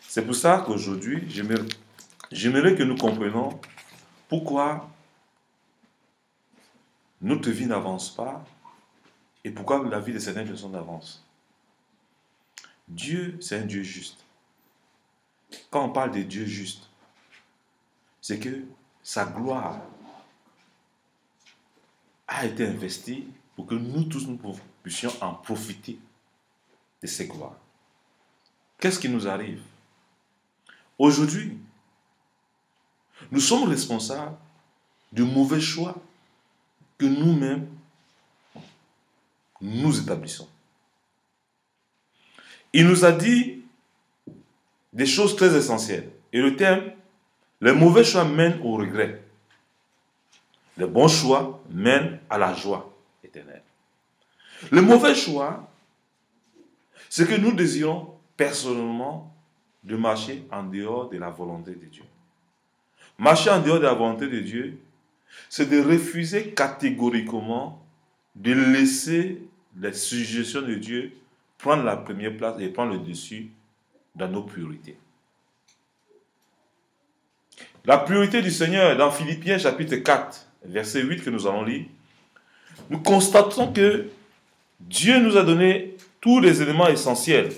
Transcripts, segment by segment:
C'est pour ça qu'aujourd'hui, j'aimerais que nous comprenions pourquoi notre vie n'avance pas et pourquoi la vie de certaines personnes avance. Dieu, c'est un Dieu juste. Quand on parle de Dieu juste, c'est que sa gloire a été investie pour que nous tous nous puissions en profiter de ces gloires. Qu'est-ce qui nous arrive? Aujourd'hui, nous sommes responsables de mauvais choix que nous-mêmes nous établissons. Il nous a dit des choses très essentielles. Et le thème, les mauvais choix mènent au regret. Les bons choix mènent à la joie éternelle. Le mauvais choix, c'est que nous désirons personnellement de marcher en dehors de la volonté de Dieu. Marcher en dehors de la volonté de Dieu, c'est de refuser catégoriquement de laisser les suggestions de Dieu prendre la première place et prendre le dessus dans nos priorités. La priorité du Seigneur, dans Philippiens chapitre 4, verset 8 que nous allons lire, nous constatons que Dieu nous a donné tous les éléments essentiels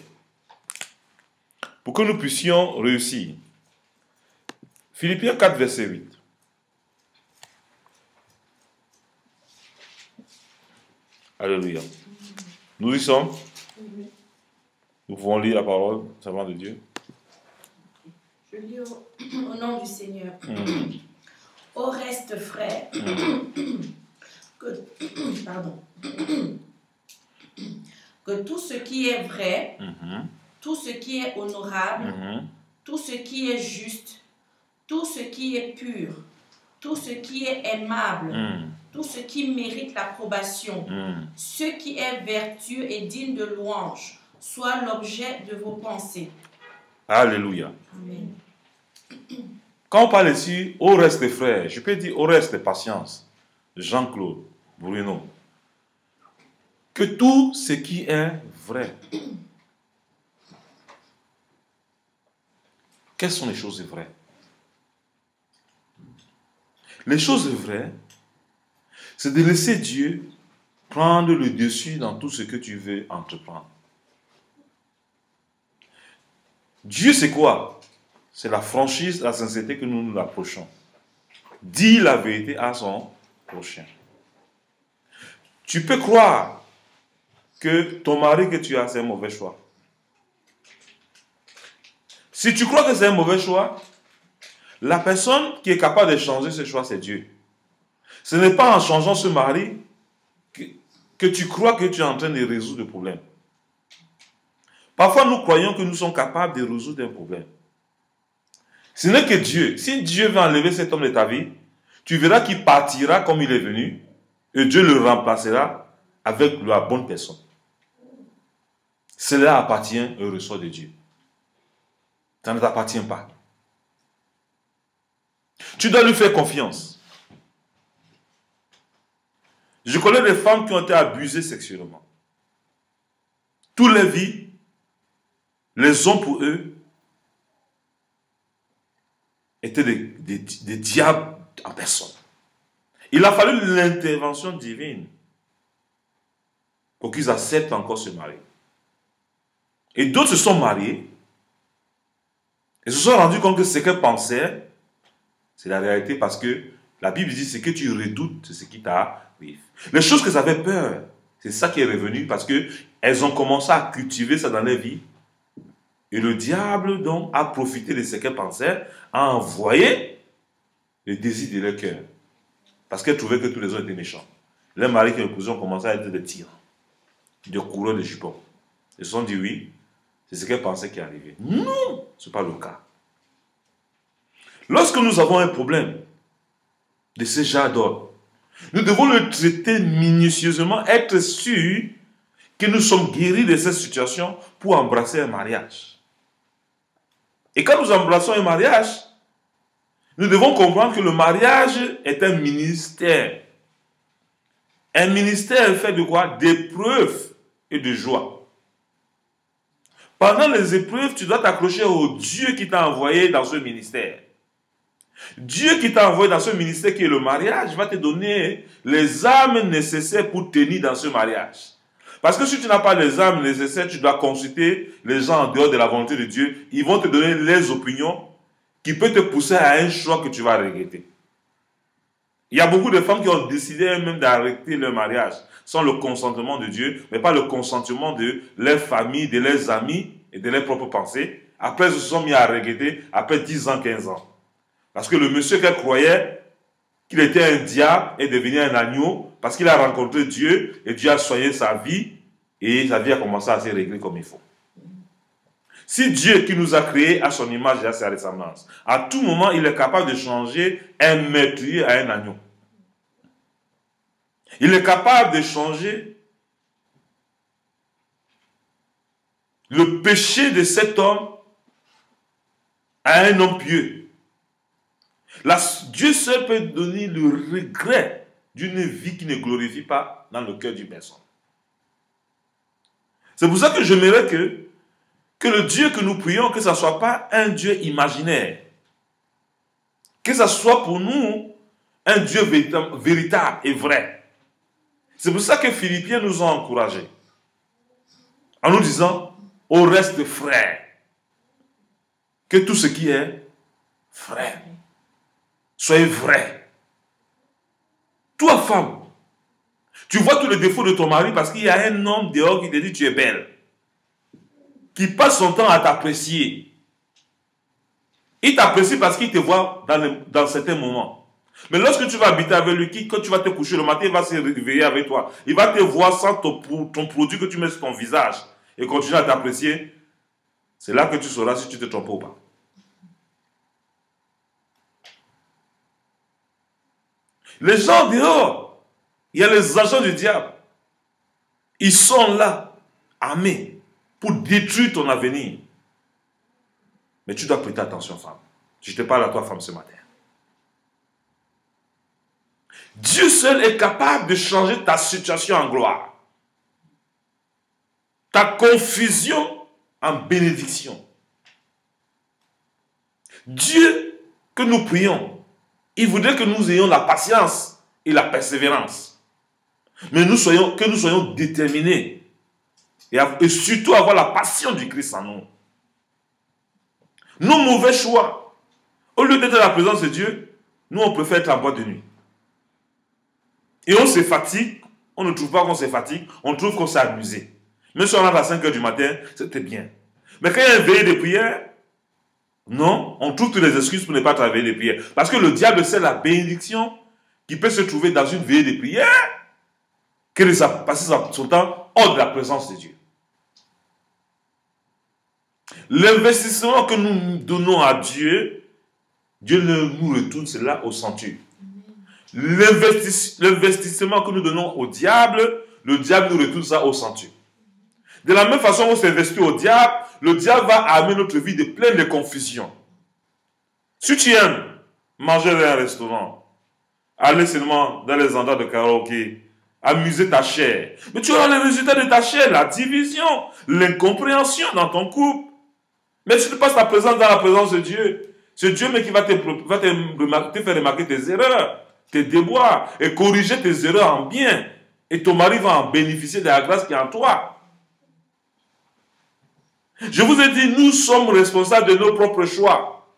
pour que nous puissions réussir. Philippiens 4, verset 8. Alléluia. Nous y sommes. Nous pouvons lire la parole, servant de Dieu. Je lis au nom du Seigneur. Au reste, frère, que tout ce qui est vrai, tout ce qui est honorable, tout ce qui est juste, tout ce qui est pur, tout ce qui est aimable, tout ce qui mérite l'approbation, ce qui est vertueux et digne de louange, soit l'objet de vos pensées. Alléluia. Amen. Quand on parle ici, au reste frère, je peux dire au reste patience, Jean-Claude Bruno, que tout ce qui est vrai. Quelles sont les choses vraies? Les choses vraies, c'est de laisser Dieu prendre le dessus dans tout ce que tu veux entreprendre. Dieu, c'est quoi? C'est la franchise, la sincérité que nous nous approchons. Dire la vérité à son prochain. Tu peux croire que ton mari que tu as, c'est un mauvais choix. Si tu crois que c'est un mauvais choix, la personne qui est capable de changer ce choix, c'est Dieu. Ce n'est pas en changeant ce mari que tu crois que tu es en train de résoudre le problème. Parfois, nous croyons que nous sommes capables de résoudre un problème. Ce n'est que Dieu. Si Dieu veut enlever cet homme de ta vie, tu verras qu'il partira comme il est venu et Dieu le remplacera avec la bonne personne. Cela appartient au ressort de Dieu. Ça ne t'appartient pas. Tu dois lui faire confiance. Je connais des femmes qui ont été abusées sexuellement. Toutes les vies, les hommes pour eux, étaient des diables en personne. Il a fallu l'intervention divine pour qu'ils acceptent encore se marier. Et d'autres se sont mariés et se sont rendus compte que ce qu'elles pensaient, c'est la réalité parce que la Bible dit ce que tu redoutes, c'est ce qui t'arrive. Les choses que avaient peur, c'est ça qui est revenu parce qu'elles ont commencé à cultiver ça dans leur vie. Et le diable, donc, a profité de ce qu'elles pensaient, a envoyé les désirs de leur cœur. Parce qu'elles trouvaient que tous les hommes étaient méchants. Les maris qui ont commencé à être des tyrans, des coureurs de jupons. Ils se sont dit oui, c'est ce qu'elles pensaient qui arrivait. Non, ce n'est pas le cas. Lorsque nous avons un problème de ce genre d'ordre, nous devons le traiter minutieusement, être sûrs que nous sommes guéris de cette situation pour embrasser un mariage. Et quand nous embrassons un mariage, nous devons comprendre que le mariage est un ministère. Un ministère fait de quoi? D'épreuves et de joie. Pendant les épreuves, tu dois t'accrocher au Dieu qui t'a envoyé dans ce ministère. Dieu qui t'a envoyé dans ce ministère qui est le mariage va te donner les âmes nécessaires pour tenir dans ce mariage. Parce que si tu n'as pas les âmes nécessaires, tu dois consulter les gens en dehors de la volonté de Dieu. Ils vont te donner les opinions qui peuvent te pousser à un choix que tu vas regretter. Il y a beaucoup de femmes qui ont décidé elles-mêmes d'arrêter leur mariage sans le consentement de Dieu, mais pas le consentement de leur famille, de leurs amis et de leurs propres pensées. Après, elles se sont mis à regretter après 10 ans, 15 ans. Parce que le monsieur qu'elle croyait qu'il était un diable est devenu un agneau parce qu'il a rencontré Dieu et Dieu a soigné sa vie et sa vie a commencé à se régler comme il faut. Si Dieu qui nous a créés à son image et à sa ressemblance, à tout moment, il est capable de changer un meurtrier à un agneau. Il est capable de changer le péché de cet homme à un homme pieux. Dieu seul peut donner le regret d'une vie qui ne glorifie pas dans le cœur d'une personne. C'est pour ça que j'aimerais que le Dieu que nous prions, que ce ne soit pas un Dieu imaginaire. Que ce soit pour nous un Dieu véritable et vrai. C'est pour ça que Philippiens nous ont encouragés. En nous disant, au reste frère, que tout ce qui est frère, soyez vrai. Toi, femme, tu vois tous les défauts de ton mari parce qu'il y a un homme dehors qui te dit tu es belle. Qui passe son temps à t'apprécier. Il t'apprécie parce qu'il te voit dans certains moments. Mais lorsque tu vas habiter avec lui, quand tu vas te coucher le matin, il va se réveiller avec toi. Il va te voir sans ton produit que tu mets sur ton visage et continuer à t'apprécier. C'est là que tu sauras si tu te trompes ou pas. Les gens dehors, il y a les agents du diable. Ils sont là, armés, pour détruire ton avenir. Mais tu dois prêter attention, femme. Je te parle à toi, femme, ce matin. Dieu seul est capable de changer ta situation en gloire. Ta confusion en bénédiction. Dieu que nous prions, il voudrait que nous ayons la patience et la persévérance. Mais que nous soyons déterminés. Et surtout avoir la passion du Christ en nous. Nos mauvais choix, au lieu d'être à la présence de Dieu, nous on préfère être en boîte de nuit. Et on se fatigue, on ne trouve pas qu'on se fatigue, on trouve qu'on s'est amusé. Même si on rentre à 5 heures du matin, c'était bien. Mais quand il y a une veillée de prière, non, on trouve toutes les excuses pour ne pas travailler de prière. Parce que le diable sait la bénédiction qui peut se trouver dans une veillée de prière que de passer son temps hors de la présence de Dieu. L'investissement que nous donnons à Dieu, Dieu nous retourne cela au centuple. L'investissement que nous donnons au diable, le diable nous retourne ça au centuple. De la même façon qu'on s'investit au diable, le diable va amener notre vie de pleine de confusion. Si tu aimes manger dans un restaurant, aller seulement dans les endroits de karaoké, amuser ta chair, mais tu auras les résultats de ta chair, la division, l'incompréhension dans ton couple. Mais si tu passes ta présence dans la présence de Dieu, c'est Dieu mais qui va te faire remarquer tes erreurs, tes déboires, et corriger tes erreurs en bien. Et ton mari va en bénéficier de la grâce qui est en toi. Je vous ai dit, nous sommes responsables de nos propres choix.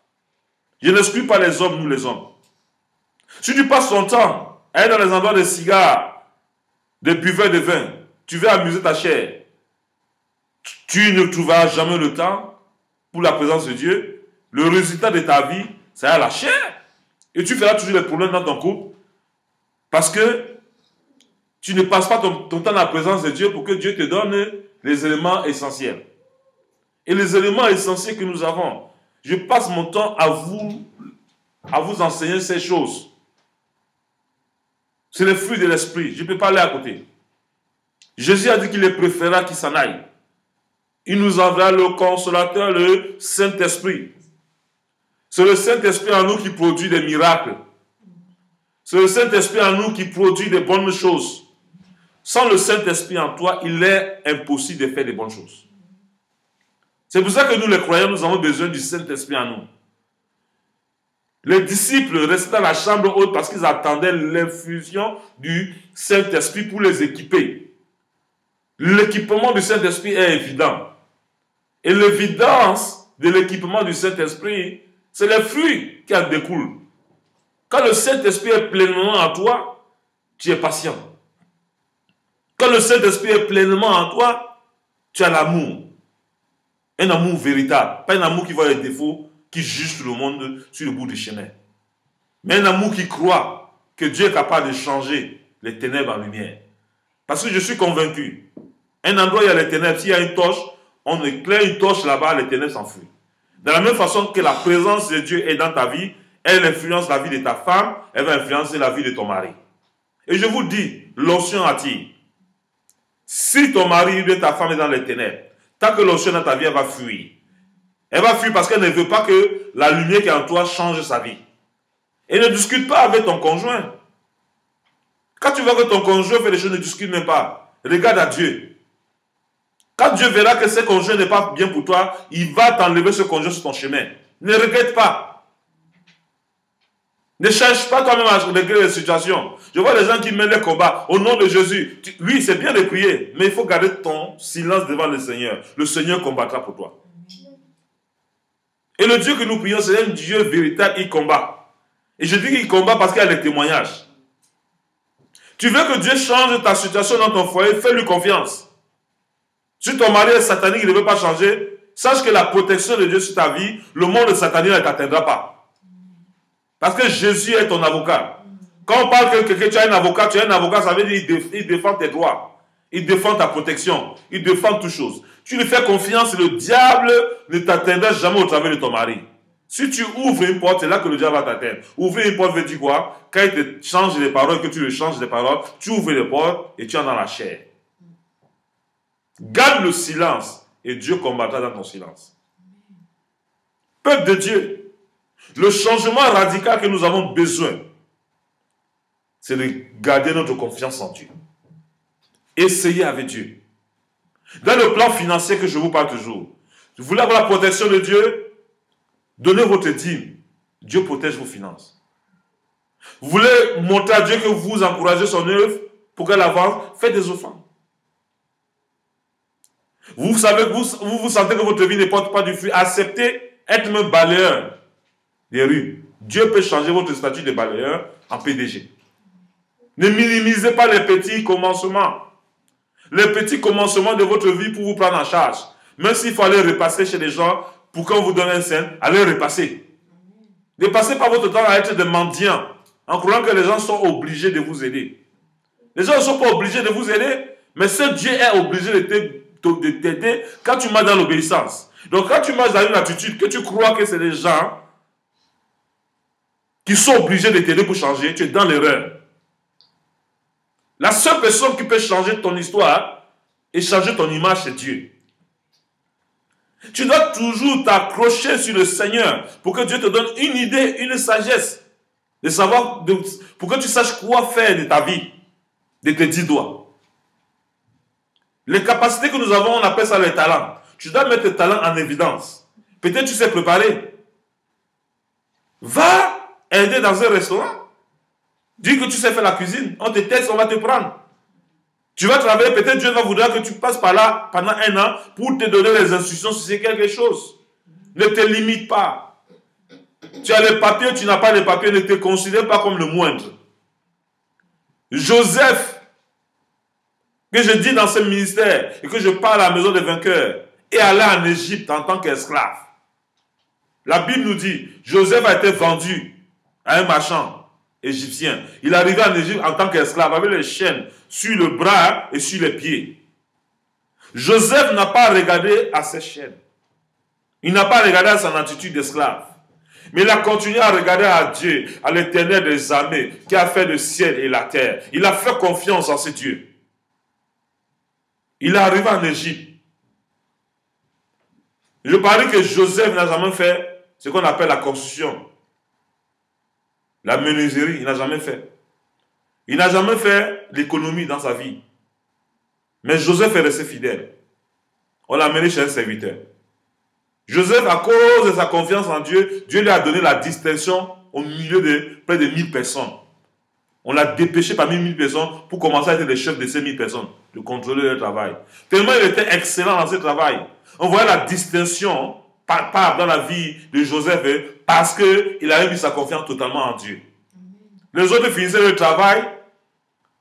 Je n'exclus pas les hommes, nous les hommes. Si tu passes ton temps à aller dans les endroits de cigares, des buveurs de vin, tu veux amuser ta chair, tu ne trouveras jamais le temps pour la présence de Dieu. Le résultat de ta vie, c'est la chair. Et tu feras toujours des problèmes dans ton couple parce que tu ne passes pas ton temps dans la présence de Dieu pour que Dieu te donne les éléments essentiels. Et les éléments essentiels que nous avons, je passe mon temps à vous enseigner ces choses. C'est le fruit de l'esprit. Je ne peux pas aller à côté. Jésus a dit qu'il est préférable qu'il s'en aille. Il nous enverra le consolateur, le Saint-Esprit. C'est le Saint-Esprit en nous qui produit des miracles. C'est le Saint-Esprit en nous qui produit des bonnes choses. Sans le Saint-Esprit en toi, il est impossible de faire des bonnes choses. C'est pour ça que nous, les croyants, nous avons besoin du Saint-Esprit en nous. Les disciples restaient dans la chambre haute parce qu'ils attendaient l'infusion du Saint-Esprit pour les équiper. L'équipement du Saint-Esprit est évident. Et l'évidence de l'équipement du Saint-Esprit, c'est les fruits qui en découlent. Quand le Saint-Esprit est pleinement en toi, tu es patient. Quand le Saint-Esprit est pleinement en toi, tu as l'amour. Un amour véritable. Pas un amour qui voit les défauts, qui juge tout le monde sur le bout du chemin. Mais un amour qui croit que Dieu est capable de changer les ténèbres en lumière. Parce que je suis convaincu, un endroit où il y a les ténèbres, s'il y a une torche, on éclaire une torche là-bas, les ténèbres s'enfuient. De la même façon que la présence de Dieu est dans ta vie, elle influence la vie de ta femme, elle va influencer la vie de ton mari. Et je vous dis, l'onction attire. Si ton mari ou ta femme est dans les ténèbres, tant que l'onction dans ta vie, elle va fuir. Elle va fuir parce qu'elle ne veut pas que la lumière qui est en toi change sa vie. Et ne discute pas avec ton conjoint. Quand tu vois que ton conjoint fait des choses, ne discute même pas. Regarde à Dieu. Quand Dieu verra que ce conjoint n'est pas bien pour toi, il va t'enlever ce conjoint sur ton chemin. Ne regrette pas. Ne cherche pas toi-même à régler les situations. Je vois des gens qui mènent les combats au nom de Jésus. Oui, c'est bien de prier, mais il faut garder ton silence devant le Seigneur. Le Seigneur combattra pour toi. Et le Dieu que nous prions, c'est un Dieu véritable, il combat. Et je dis qu'il combat parce qu'il y a les témoignages. Tu veux que Dieu change ta situation dans ton foyer, fais-lui confiance. Si ton mari est satanique, il ne veut pas changer, sache que la protection de Dieu sur ta vie, le monde satanique ne t'atteindra pas. Parce que Jésus est ton avocat. Quand on parle que tu as un avocat, ça veut dire qu'il défend tes droits. Il défend ta protection. Il défend toutes choses. Tu lui fais confiance, le diable ne t'atteindra jamais au travers de ton mari. Si tu ouvres une porte, c'est là que le diable va t'atteindre. Ouvrir une porte veut dire quoi? Quand il te change les paroles, que tu le changes les paroles, tu ouvres les portes et tu es dans la chair. Garde le silence et Dieu combattra dans ton silence. Peuple de Dieu, le changement radical que nous avons besoin, c'est de garder notre confiance en Dieu. Essayez avec Dieu. Dans le plan financier que je vous parle toujours, vous voulez avoir la protection de Dieu, donnez votre dîme. Dieu protège vos finances. Vous voulez montrer à Dieu que vous encouragez son œuvre pour qu'elle avance, faites des offrandes. Vous savez, vous sentez que votre vie ne porte pas du fruit, acceptez être même balayeur des rues. Dieu peut changer votre statut de balayeur en PDG. Ne minimisez pas les petits commencements. Les petits commencements de votre vie pour vous prendre en charge. Même s'il faut aller repasser chez les gens pour qu'on vous donne un sein, allez repasser. Ne passez pas votre temps à être des mendiants en croyant que les gens sont obligés de vous aider. Les gens ne sont pas obligés de vous aider, mais ce Dieu est obligé de t'aider quand tu marches dans l'obéissance. Donc quand tu marches dans une attitude que tu crois que c'est des gens qui sont obligés de t'aider pour changer, tu es dans l'erreur. La seule personne qui peut changer ton histoire et changer ton image, c'est Dieu. Tu dois toujours t'accrocher sur le Seigneur pour que Dieu te donne une idée, une sagesse, de savoir, pour que tu saches quoi faire de ta vie, de tes 10 doigts. Les capacités que nous avons, on appelle ça les talents. Tu dois mettre tes talents en évidence. Peut-être tu sais préparer. Va aider dans un restaurant. Dis que tu sais faire la cuisine. On te teste, on va te prendre. Tu vas travailler, peut-être Dieu va vouloir que tu passes par là pendant 1 an pour te donner les instructions sur quelque chose. Ne te limite pas. Tu as les papiers, tu n'as pas les papiers, ne te considère pas comme le moindre. Joseph, que je dis dans ce ministère et que je parle à la maison des vainqueurs, est allé en Égypte en tant qu'esclave. La Bible nous dit, Joseph a été vendu à un marchand égyptien. Il est arrivé en Égypte en tant qu'esclave avec les chaînes sur le bras et sur les pieds. Joseph n'a pas regardé à ses chaînes. Il n'a pas regardé à son attitude d'esclave. Mais il a continué à regarder à Dieu, à l'Éternel des armées, qui a fait le ciel et la terre. Il a fait confiance en ce Dieu. Il est arrivé en Égypte. Je parie que Joseph n'a jamais fait ce qu'on appelle la construction. La menuiserie, il n'a jamais fait. Il n'a jamais fait l'économie dans sa vie. Mais Joseph est resté fidèle. On l'a amené chez un serviteur. Joseph, à cause de sa confiance en Dieu, Dieu lui a donné la distinction au milieu de près de 1000 personnes. On l'a dépêché parmi 1000 personnes pour commencer à être le chef de ces 1000 personnes, de contrôler leur travail. Tellement il était excellent dans ce travail. On voyait la distinction dans la vie de Joseph parce qu'il avait mis sa confiance totalement en Dieu. Les autres finissaient le travail.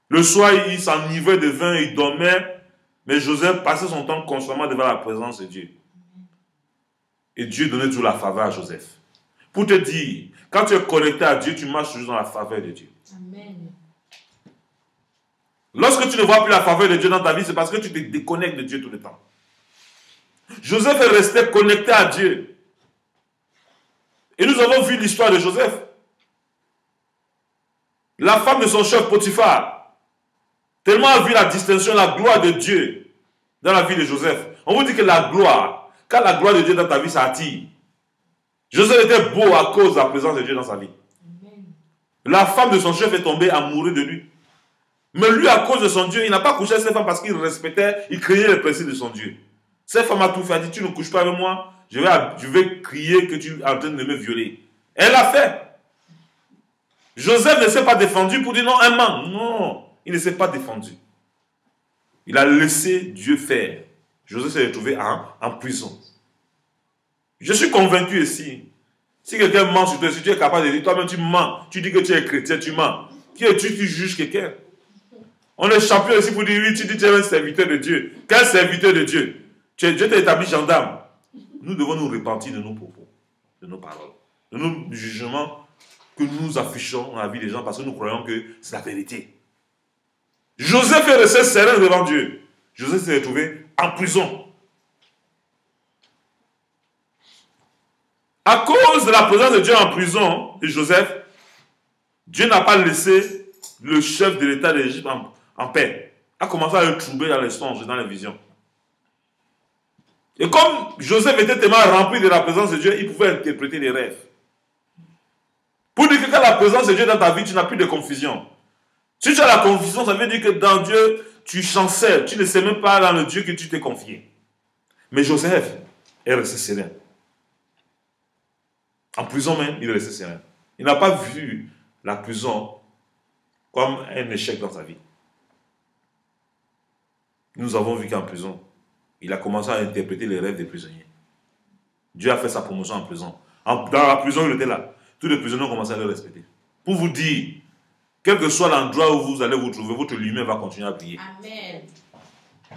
Le soir, ils s'enivaient de vin, ils dormaient. Mais Joseph passait son temps constamment devant la présence de Dieu. Et Dieu donnait toujours la faveur à Joseph. Pour te dire, quand tu es connecté à Dieu, tu marches toujours dans la faveur de Dieu. Amen. Lorsque tu ne vois plus la faveur de Dieu dans ta vie, c'est parce que tu te déconnectes de Dieu tout le temps. Joseph est resté connecté à Dieu. Et nous avons vu l'histoire de Joseph. La femme de son chef Potiphar, tellement a vu la distinction, la gloire de Dieu dans la vie de Joseph. On vous dit que la gloire, quand la gloire de Dieu dans ta vie, ça attire. Joseph était beau à cause de la présence de Dieu dans sa vie. Amen. La femme de son chef est tombée amoureuse de lui. Mais lui, à cause de son Dieu, il n'a pas couché avec cette femme parce qu'il respectait, il craignait les principes de son Dieu. Cette femme a tout fait, elle a dit, tu ne couches pas avec moi, je vais crier que tu es en train de me violer. Elle l'a fait. Joseph ne s'est pas défendu pour dire non, un man. Non, il ne s'est pas défendu. Il a laissé Dieu faire. Joseph s'est retrouvé en prison. Je suis convaincu ici. Si quelqu'un ment sur toi, si tu es capable de dire, toi-même tu mens, tu dis que tu es chrétien, tu mens. Qui es-tu, tu juges quelqu'un? On est champion ici pour dire, oui, tu dis que tu es un serviteur de Dieu. Quel serviteur de Dieu? Dieu t'a établi gendarme. Nous devons nous repentir de nos propos, de nos paroles, de nos jugements que nous affichons dans la vie des gens parce que nous croyons que c'est la vérité. Joseph est resté serein devant Dieu. Joseph s'est retrouvé en prison. À cause de la présence de Dieu en prison de Joseph, Dieu n'a pas laissé le chef de l'État d'Égypte en paix. Il a commencé à le troubler dans les songes, dans les visions. Et comme Joseph était tellement rempli de la présence de Dieu, il pouvait interpréter les rêves. Pour dire que quand la présence de Dieu est dans ta vie, tu n'as plus de confusion. Si tu as la confusion, ça veut dire que dans Dieu, tu chancelles. Tu ne sais même pas dans le Dieu que tu t'es confié. Mais Joseph est resté serein. En prison même, il est resté serein. Il n'a pas vu la prison comme un échec dans sa vie. Nous avons vu qu'en prison, il a commencé à interpréter les rêves des prisonniers. Dieu a fait sa promotion en prison. Dans la prison, il était là. Tous les prisonniers ont commencé à le respecter. Pour vous dire, quel que soit l'endroit où vous allez vous trouver, votre lumière va continuer à briller. Amen.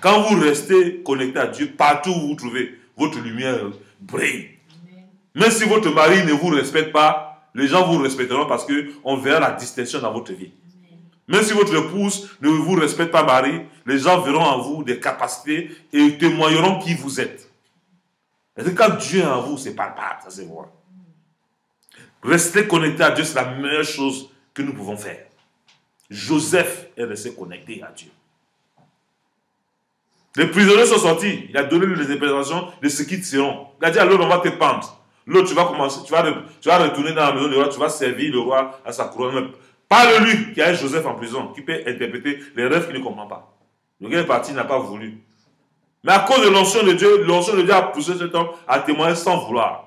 Quand vous restez connecté à Dieu, partout où vous vous trouvez, votre lumière brille. Amen. Même si votre mari ne vous respecte pas, les gens vous respecteront parce qu'on verra la distinction dans votre vie. Amen. Même si votre épouse ne vous respecte pas, mari, les gens verront en vous des capacités et témoigneront qui vous êtes. Parce que quand Dieu est en vous, c'est palpable, ça se voit. Rester connecté à Dieu, c'est la meilleure chose que nous pouvons faire. Joseph est resté connecté à Dieu. Les prisonniers sont sortis. Il a donné les interprétations de ce qu'ils seront. Il a dit à l'autre, on va te pendre. L'autre, tu vas commencer, tu vas retourner dans la maison du roi, tu vas servir le roi à sa couronne. Parle-lui qui a Joseph en prison, qui peut interpréter les rêves qu'il ne comprend pas. Le gars est parti, il n'a pas voulu. Mais à cause de l'onction de Dieu a poussé cet homme à témoigner sans vouloir.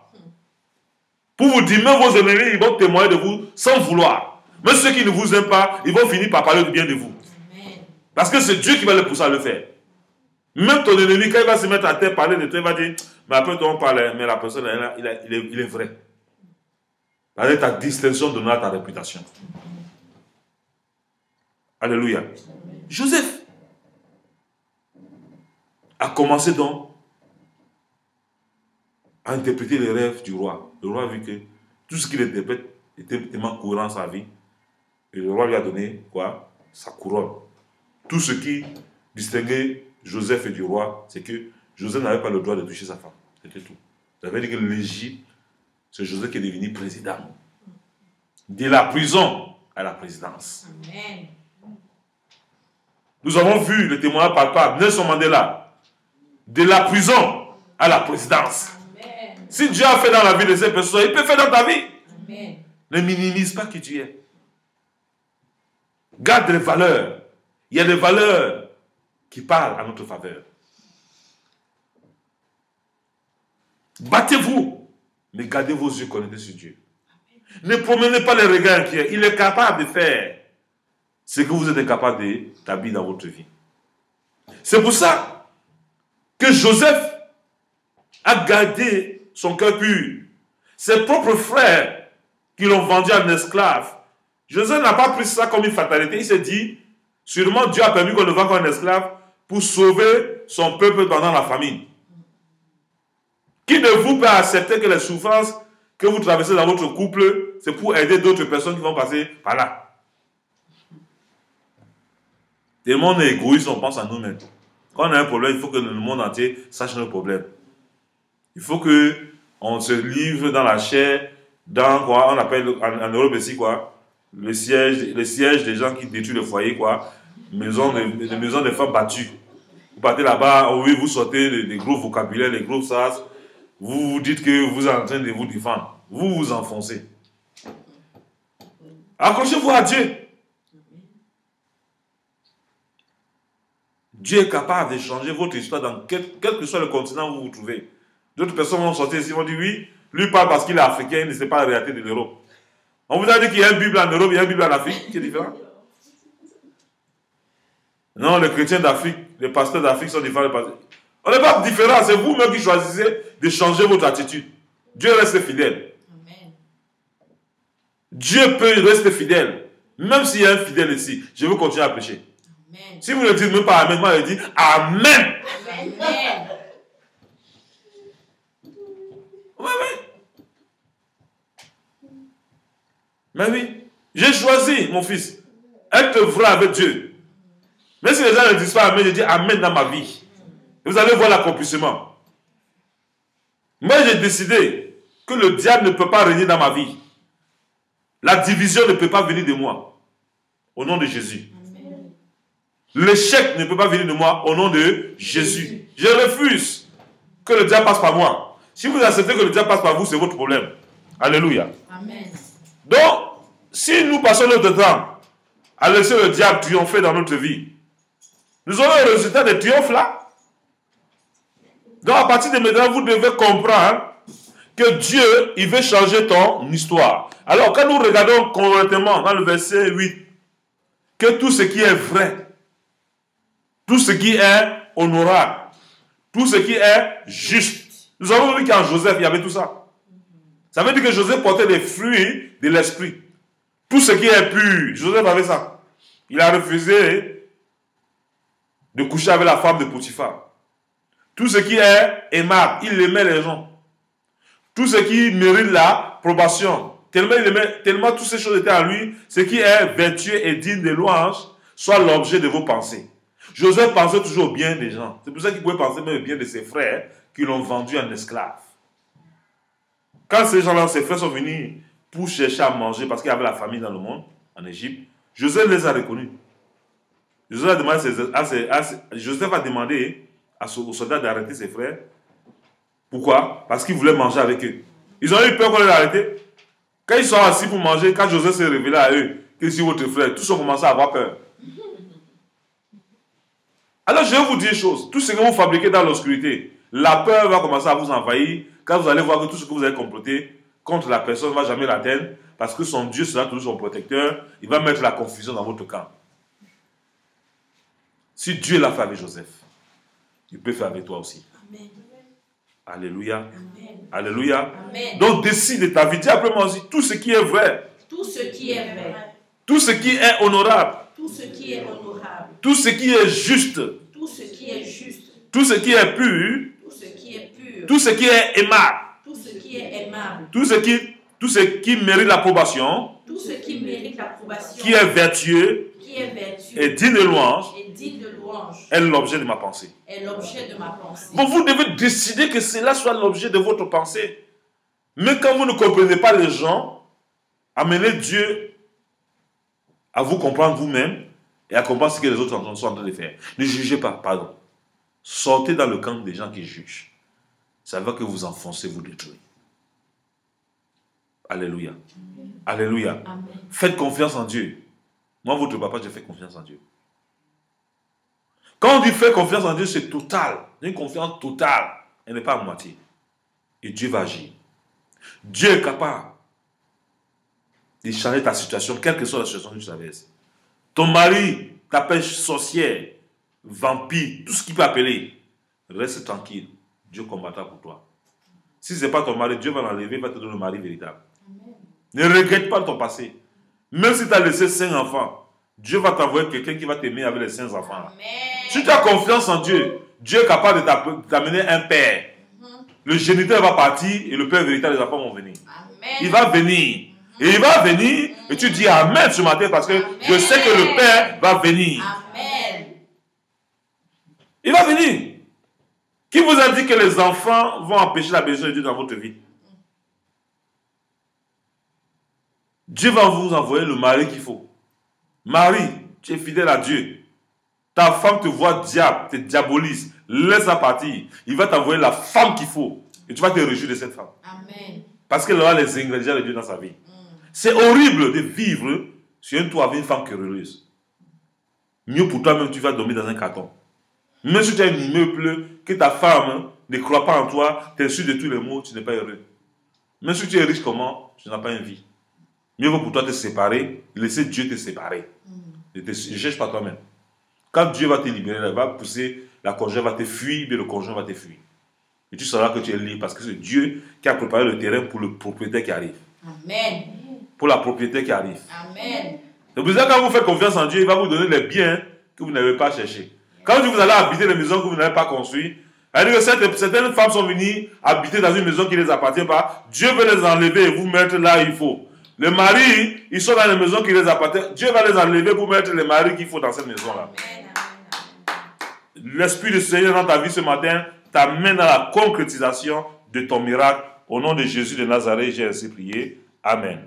Pour vous dire, même vos ennemis, ils vont témoigner de vous sans vouloir. Même ceux qui ne vous aiment pas, ils vont finir par parler du bien de vous. Amen. Parce que c'est Dieu qui va les pousser à le faire. Même ton ennemi, quand il va se mettre à terre, parler de toi, il va dire, mais après toi on parle, mais la personne, il est vrai. Avec ta distinction donnera ta réputation. Alléluia. Amen. Joseph a commencé donc à interpréter les rêves du roi. Le roi a vu que tout ce qu'il interprète était tellement courant dans sa vie. Et le roi lui a donné quoi? Sa couronne. Tout ce qui distinguait Joseph et du roi, c'est que Joseph n'avait pas le droit de toucher sa femme. C'était tout. Ça veut dire que l'Égypte, c'est Joseph qui est devenu président. De la prison à la présidence. Amen. Nous avons vu le témoignage palpable, Nelson Mandela, de la prison à la présidence. Amen. Si Dieu a fait dans la vie de ces personnes, il peut faire dans ta vie. Amen. Ne minimise pas qui tu es. Garde les valeurs. Il y a des valeurs qui parlent à notre faveur. Battez-vous, mais gardez vos yeux connectés sur Dieu. Ne promenez pas les regards inquiets. Il est capable de faire ce que vous êtes incapable d'établir dans votre vie. C'est pour ça que Joseph a gardé son cœur pur. Ses propres frères qui l'ont vendu en esclave. Joseph n'a pas pris ça comme une fatalité. Il s'est dit, sûrement Dieu a permis qu'on le vende comme un esclave pour sauver son peuple pendant la famine. Qui de vous peut accepter que les souffrances que vous traversez dans votre couple, c'est pour aider d'autres personnes qui vont passer par là? Tellement on est égoïste, on pense à nous-mêmes. Quand on a un problème, il faut que le monde entier sache nos problèmes. Il faut qu'on se livre dans la chair, dans quoi on appelle en Europe ici quoi, le siège des gens qui détruisent le foyer quoi, maison des femmes battues. Vous partez là-bas, oui, vous sortez des gros vocabulaires, les gros sas, vous vous dites que vous êtes en train de vous défendre, vous vous enfoncez. Accrochez-vous à Dieu. Dieu est capable de changer votre histoire dans quel que soit le continent où vous vous trouvez. D'autres personnes vont sortir ici, vont dire oui, lui parle parce qu'il est africain, il ne sait pas la réalité de l'Europe. On vous a dit qu'il y a une Bible en Europe, il y a une Bible en Afrique, qui est différent. Non, les chrétiens d'Afrique, les pasteurs d'Afrique sont différents. On n'est pas différents, c'est vous-même qui choisissez de changer votre attitude. Dieu reste fidèle. Amen. Dieu peut rester fidèle. Même s'il y a un fidèle ici, je veux continuer à prêcher. Amen. Si vous ne dites même pas Amen, moi je dis Amen. Amen. Oui, oui. Mais oui, j'ai choisi, mon fils, être vrai avec Dieu. Même si les gens ne disent pas Amen, je dis Amen dans ma vie. Et vous allez voir l'accomplissement. Moi, j'ai décidé que le diable ne peut pas régner dans ma vie. La division ne peut pas venir de moi. Au nom de Jésus. L'échec ne peut pas venir de moi au nom de Jésus. Je refuse que le diable passe par moi. Si vous acceptez que le diable passe par vous, c'est votre problème. Alléluia. Amen. Donc, si nous passons notre temps à laisser le diable triompher dans notre vie, nous aurons le résultat de triomphe là. Donc, à partir de maintenant, vous devez comprendre que Dieu, il veut changer ton histoire. Alors, quand nous regardons correctement dans le verset 8, que tout ce qui est vrai, tout ce qui est honorable, tout ce qui est juste. Nous avons vu qu'en Joseph, il y avait tout ça. Ça veut dire que Joseph portait les fruits de l'esprit. Tout ce qui est pur, Joseph avait ça. Il a refusé de coucher avec la femme de Potiphar. Tout ce qui est aimable, il aimait les gens. Tout ce qui mérite l'approbation, tellement toutes ces choses étaient en lui, ce qui est vertueux et digne de louange, soit l'objet de vos pensées. Joseph pensait toujours au bien des gens. C'est pour ça qu'il pouvait penser même au bien de ses frères qui l'ont vendu en esclave. Quand ces gens-là, ses frères sont venus pour chercher à manger parce qu'il y avait la famine dans le monde, en Égypte, Joseph les a reconnus. Joseph a demandé aux soldats d'arrêter ses frères. Pourquoi? Parce qu'ils voulaient manger avec eux. Ils ont eu peur qu'on les arrête. Quand ils sont assis pour manger, quand Joseph s'est révélé à eux, que c'est votre frère, tous ont commencé à avoir peur. Alors je vais vous dire une chose, tout ce que vous fabriquez dans l'obscurité, la peur va commencer à vous envahir quand vous allez voir que tout ce que vous avez comploté contre la personne ne va jamais l'atteindre parce que son Dieu sera toujours son protecteur, il va mettre la confusion dans votre camp. Si Dieu l'a fait avec Joseph, il peut faire avec toi aussi. Amen. Alléluia. Amen. Alléluia. Amen. Donc décide de ta vie, dis après moi aussi, tout ce qui est vrai, Tout ce qui est vrai, tout ce qui est honorable, tout ce qui est honorable, tout ce qui est juste, tout ce qui est juste, tout ce qui est pur, tout ce qui est pur, tout ce qui est aimable, tout ce qui est aimable, tout ce qui mérite l'approbation, tout ce qui mérite l'approbation, qui est vertueux et digne de louange, et digne de louange, est l'objet de ma pensée. est l'objet de ma pensée. Bon, vous devez décider que cela soit l'objet de votre pensée. Mais quand vous ne comprenez pas les gens, amenez Dieu à vous comprendre vous-même et à comprendre ce que les autres sont en train de faire. Ne jugez pas, pardon. Sortez dans le camp des gens qui jugent. Ça va que vous enfoncez, vous détruisez. Alléluia. Alléluia. Amen. Faites confiance en Dieu. Moi, votre papa, je fais confiance en Dieu. Quand on dit faire confiance en Dieu, c'est total. Une confiance totale. Elle n'est pas à moitié. Et Dieu va agir. Dieu est capable de changer ta situation, quelle que soit la situation que tu traverses. Ton mari t'appelle sorcière, vampire, tout ce qu'il peut appeler. Reste tranquille. Dieu combattra pour toi. Si ce n'est pas ton mari, Dieu va l'enlever, va te donner le mari véritable. Amen. Ne regrette pas ton passé. Même si tu as laissé 5 enfants, Dieu va t'envoyer quelqu'un qui va t'aimer avec les 5 enfants. Amen. Si tu as confiance en Dieu, Dieu est capable de t'amener un père. Le géniteur va partir et le père véritable des enfants vont venir. Amen. Il va venir. Et il va venir et tu dis Amen ce matin parce que Amen. Je sais que le Père va venir. Amen. Il va venir. Qui vous a dit que les enfants vont empêcher la bénédiction de Dieu dans votre vie? Dieu va vous envoyer le mari qu'il faut. Marie, tu es fidèle à Dieu. Ta femme te voit diable, te diabolise. Laisse-la partir. Il va t'envoyer la femme qu'il faut. Et tu vas te réjouir de cette femme. Amen. Parce qu'elle aura les ingrédients de Dieu dans sa vie. C'est horrible de vivre sur un toit avec une femme querelleuse. Mieux pour toi-même, tu vas dormir dans un carton. Même si tu as un immeuble, que ta femme ne croit pas en toi, t'insulte de tous les mots, tu n'es pas heureux. Même si tu es riche, comment? Tu n'as pas une vie. Mieux vaut pour toi te séparer, laisser Dieu te séparer. Ne cherche pas toi-même. Quand Dieu va te libérer, il va pousser, la conjointe va te fuir, mais le conjoint va te fuir. Et tu sauras que tu es libre parce que c'est Dieu qui a préparé le terrain pour le propriétaire qui arrive. Amen. Pour la propriété qui arrive. Amen. C'est pour ça que quand vous faites confiance en Dieu, il va vous donner les biens que vous n'avez pas cherchés. Quand vous allez habiter les maisons que vous n'avez pas construites, certaines femmes sont venues habiter dans une maison qui ne les appartient pas. Dieu veut les enlever et vous mettre là où il faut. Les maris, ils sont dans les maisons qui les appartiennent. Dieu va les enlever pour mettre les maris qu'il faut dans cette maison-là. L'Esprit du Seigneur dans ta vie ce matin t'amène à la concrétisation de ton miracle. Au nom de Jésus de Nazareth, j'ai ainsi prié. Amen.